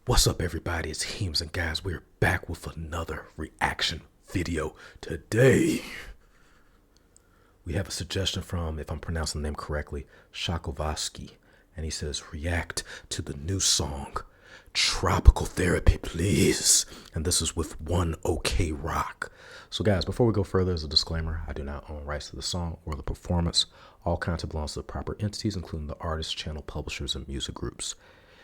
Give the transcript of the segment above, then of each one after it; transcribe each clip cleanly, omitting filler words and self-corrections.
What's up, everybody? It's Heems, and guys, we're back with another reaction video today. We have a suggestion from, if I'm pronouncing the name correctly, Shakovsky, and he says, react to the new song, Tropical Therapy, please. And this is with One OK Rock. So guys, before we go further, as a disclaimer, I do not own rights to the song or the performance. All content belongs to the proper entities, including the artists, channel publishers, and music groups.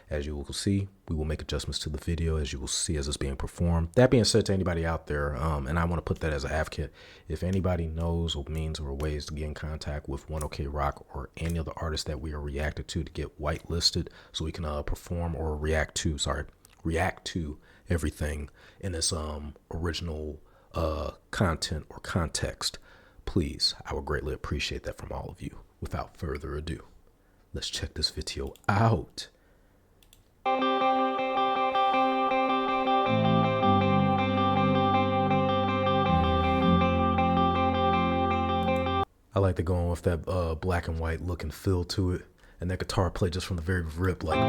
As you will see, we will make adjustments to the video as you will see as it's being performed. That being said, to anybody out there, and I want to put that as an advocate, if anybody knows or means or ways to get in contact with One OK Rock or any of the artists that we are reacted to get whitelisted so we can perform or react to everything in this original content or context, please, I would greatly appreciate that from all of you. Without further ado, let's check this video out. I like to go on with that black and white look and feel to it, and that guitar play just from the very rip, like.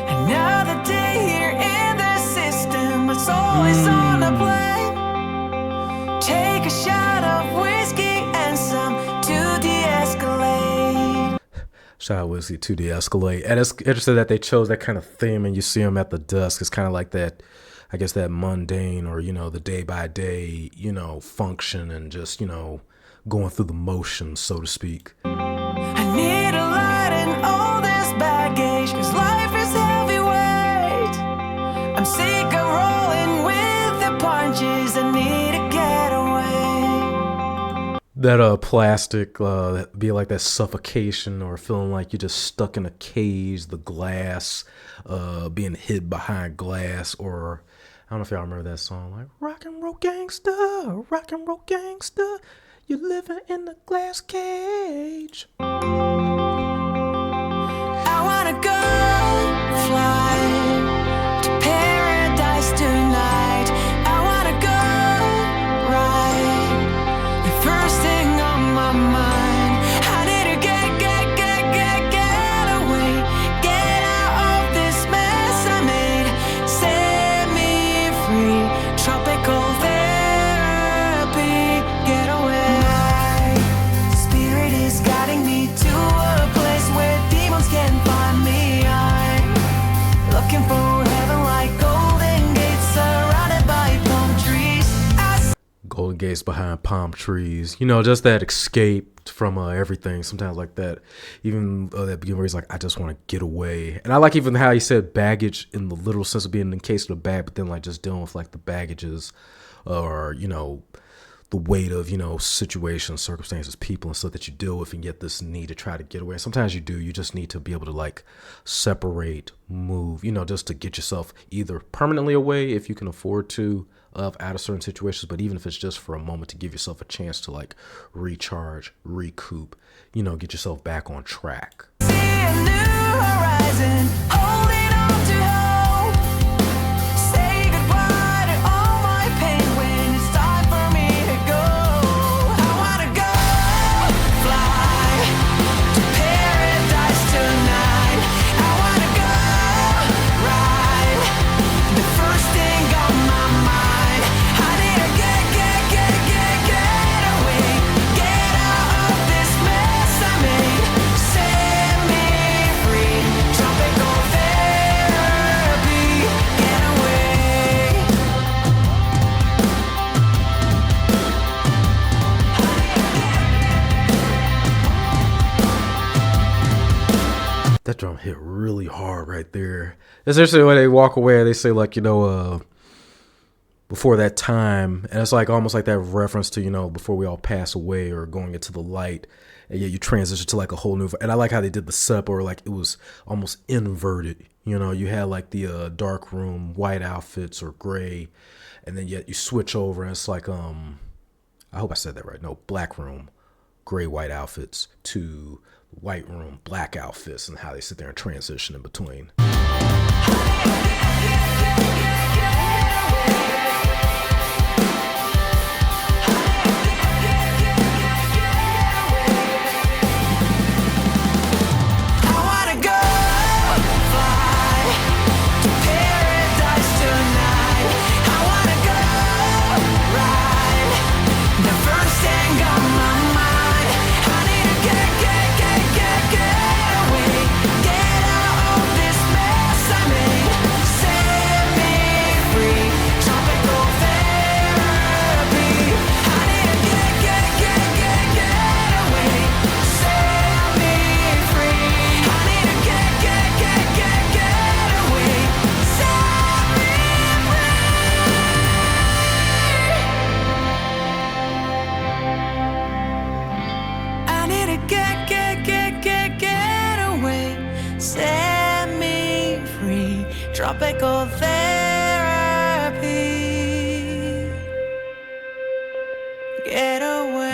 Another day here in the system, it's always on a plane. Take a shot of whiskey and some to de-escalate. Shot of whiskey to de-escalate. And it's interesting that they chose that kind of theme, and you see them at the dusk. It's kind of like that, I guess, that mundane or, the day by day, function and just, going through the motions, so to speak. I need a light in all this baggage, cause life is heavyweight. I'm sick of rolling with the punches, I need to get away. That plastic, that be like that suffocation or feeling like you're just stuck in a cage, the glass, being hid behind glass, or I don't know if y'all remember that song, like rock and roll gangsta, you're living in a glass cage. I wanna go fly to paradise tonight. I wanna go ride the first thing on my mind. I need to get away, get out of this mess I made. Set me free, tropical therapy, get away. Spirit is guiding me to a place where demons can't find me. I'm looking for heaven like golden gates surrounded by palm trees. Golden gates behind palm trees, just that escape from everything. Sometimes like that, even that beginning where he's like, I just want to get away. And I like even how he said baggage in the literal sense of being encased in a bag, but then like just dealing with like the baggages or the weight of situations, circumstances, people and stuff that you deal with, and get this need to try to get away. And sometimes you just need to be able to like separate, move, just to get yourself either permanently away if you can afford to out of certain situations, but even if it's just for a moment to give yourself a chance to like recharge, recoup, get yourself back on track. See a new horizon, holding on to hope. Say goodbye to all my pain when it's time for me to go. I wanna go fly to paradise tonight. I wanna go ride the first thing on my mind. I need to get away, get out of this mess I made. Set me free, tropical therapy, get away. That drum hit really hard right there. Especially when they walk away, they say like, before that time, and it's like almost like that reference to, before we all pass away or going into the light, and yet you transition to like a whole new, and I like how they did the setup, or like it was almost inverted. You had like the dark room, white outfits or gray, and then yet you switch over and it's like, I hope I said that right. No, black room, gray, white outfits to white room, black outfits, and how they sit there and transition in between. tropical therapy. Get away.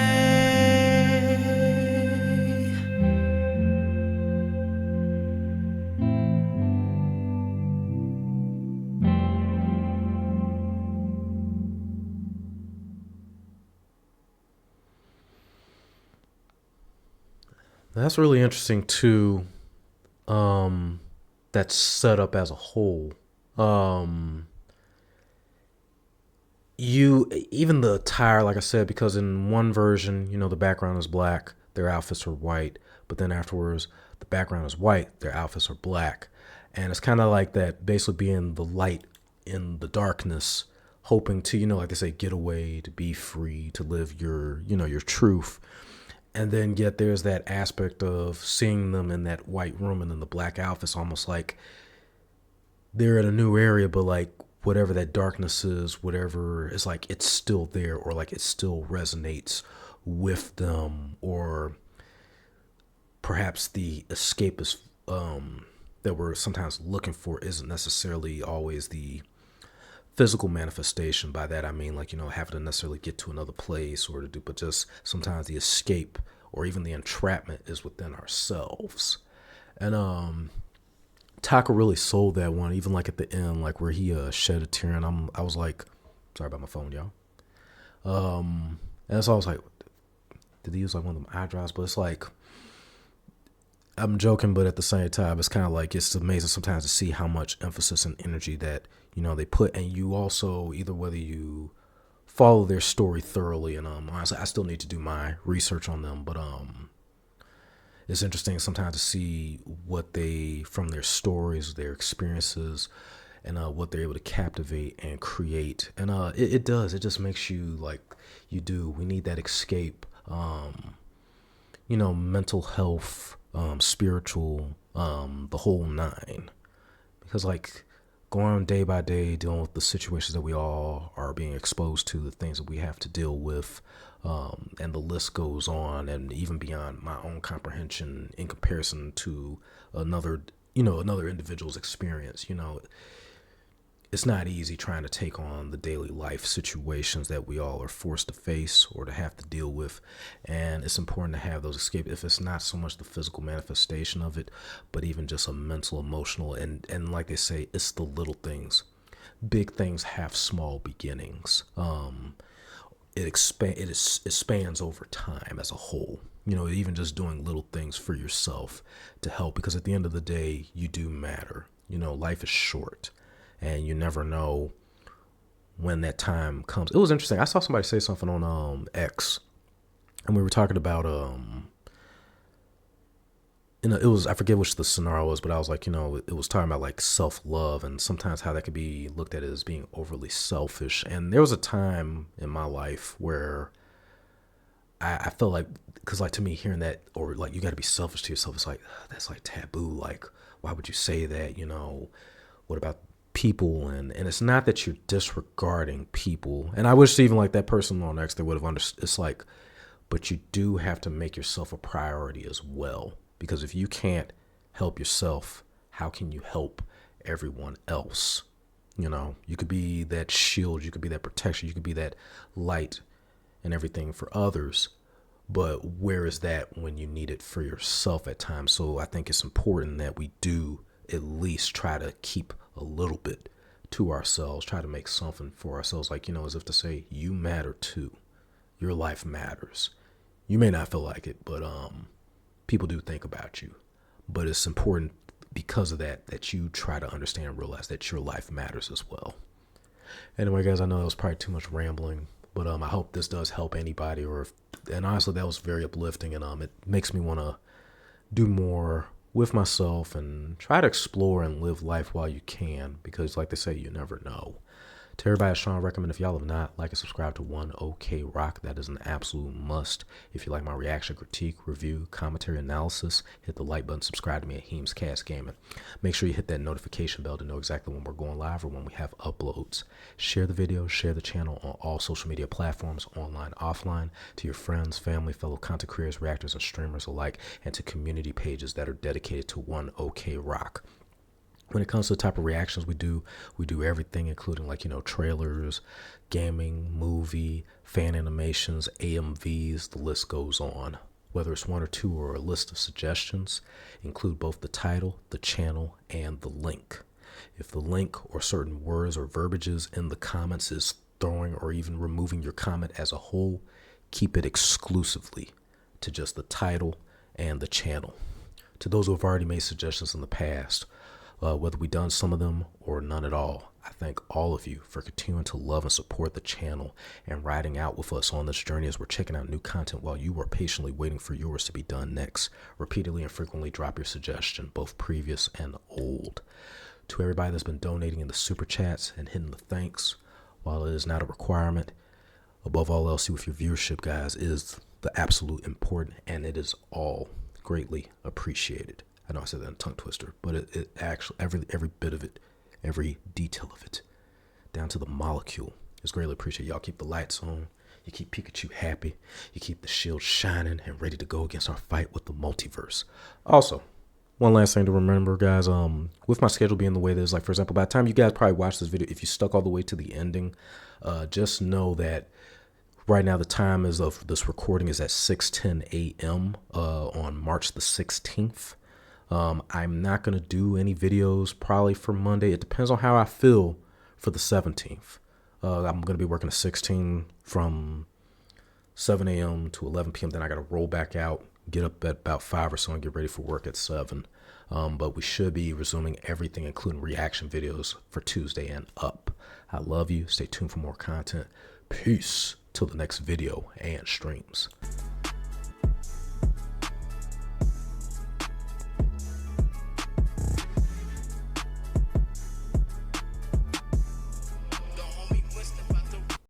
That's really interesting too. That's set up as a whole. You even the attire, like I said, because in one version, the background is black, their outfits are white, but then afterwards, the background is white, their outfits are black, and it's kind of like that, basically being the light in the darkness, hoping to, like they say, get away, to be free, to live your truth. And then yet there's that aspect of seeing them in that white room and then the black outfits, almost like they're in a new area, but like whatever that darkness is, whatever, it's like it's still there, or like it still resonates with them, or perhaps the escapist that we're sometimes looking for isn't necessarily always the physical manifestation. By that I mean, like, having to necessarily get to another place or to do, but just sometimes the escape or even the entrapment is within ourselves. And Taka really sold that one, even like at the end, like where he shed a tear, and I was like, sorry about my phone, y'all. And so I was like, did he use like one of them eye drops? But it's like, I'm joking, but at the same time, it's kind of like, it's amazing sometimes to see how much emphasis and energy that they put, and you also, either whether you follow their story thoroughly, and honestly, I still need to do my research on them, but it's interesting sometimes to see what they, from their stories, their experiences, and what they're able to captivate and create, and it does, it just makes you like, we need that escape, mental health, spiritual, the whole nine, because like, going on day by day, dealing with the situations that we all are being exposed to, the things that we have to deal with, and the list goes on, and even beyond my own comprehension in comparison to another individual's experience. It's not easy trying to take on the daily life situations that we all are forced to face or to have to deal with. And it's important to have those escape, if it's not so much the physical manifestation of it, but even just a mental, emotional, and like they say, it's the little things. Big things have small beginnings. It spans over time as a whole. Even just doing little things for yourself to help, because at the end of the day, you do matter. Life is short. And you never know when that time comes. It was interesting. I saw somebody say something on X, and we were talking about it was, I forget which the scenario was, but I was like, it was talking about like self-love and sometimes how that could be looked at as being overly selfish. And there was a time in my life where I felt like, because like to me, hearing that, or like you got to be selfish to yourself, it's like, that's like taboo. Like, why would you say that? What about people? And it's not that you're disregarding people, and I wish even like that person on X, they would have understood. It's like, but you do have to make yourself a priority as well, because if you can't help yourself, how can you help everyone else? You could be that shield, you could be that protection, you could be that light and everything for others, but where is that when you need it for yourself at times? So I think it's important that we do at least try to keep a little bit to ourselves, try to make something for ourselves, like, as if to say, you matter too. Your life matters. You may not feel like it, but people do think about you. But it's important because of that you try to understand and realize that your life matters as well. Anyway, guys, I know that was probably too much rambling, but I hope this does help anybody, and honestly, that was very uplifting, and it makes me want to do more with myself and try to explore and live life while you can, because like they say, you never know. To everybody, Sean, recommend, if y'all have not, like and subscribe to One OK Rock. That is an absolute must. If you like my reaction, critique, review, commentary, analysis, hit the like button, subscribe to me at Heem's Cast Gaming. Make sure you hit that notification bell to know exactly when we're going live or when we have uploads. Share the video, share the channel on all social media platforms, online, offline, to your friends, family, fellow content creators, reactors, and streamers alike, and to community pages that are dedicated to One OK Rock. When it comes to the type of reactions we do everything, including like, trailers, gaming, movie, fan animations, AMVs, the list goes on. Whether it's one or two or a list of suggestions, include both the title, the channel, and the link. If the link or certain words or verbiages in the comments is throwing or even removing your comment as a whole, keep it exclusively to just the title and the channel. To those who have already made suggestions in the past, whether we've done some of them or none at all, I thank all of you for continuing to love and support the channel and riding out with us on this journey as we're checking out new content while you are patiently waiting for yours to be done next. Repeatedly and frequently drop your suggestion, both previous and old. To everybody that's been donating in the super chats and hitting the thanks, while it is not a requirement, above all else, with your viewership, guys, is the absolute important, and it is all greatly appreciated. I know I said that in a tongue twister, but it actually, every bit of it, every detail of it, down to the molecule, is greatly appreciated. Y'all keep the lights on. You keep Pikachu happy. You keep the shield shining and ready to go against our fight with the multiverse. Also, one last thing to remember, guys, with my schedule being the way it is, like, for example, by the time you guys probably watch this video, if you stuck all the way to the ending, just know that right now the time is of this recording is at 6:10 a.m. On March the 16th. I'm not going to do any videos probably for Monday. It depends on how I feel for the 17th. I'm going to be working at 16 from 7 a.m. to 11 p.m. Then I got to roll back out, get up at about 5 or so and get ready for work at 7. But we should be resuming everything, including reaction videos, for Tuesday and up. I love you. Stay tuned for more content. Peace till the next video and streams.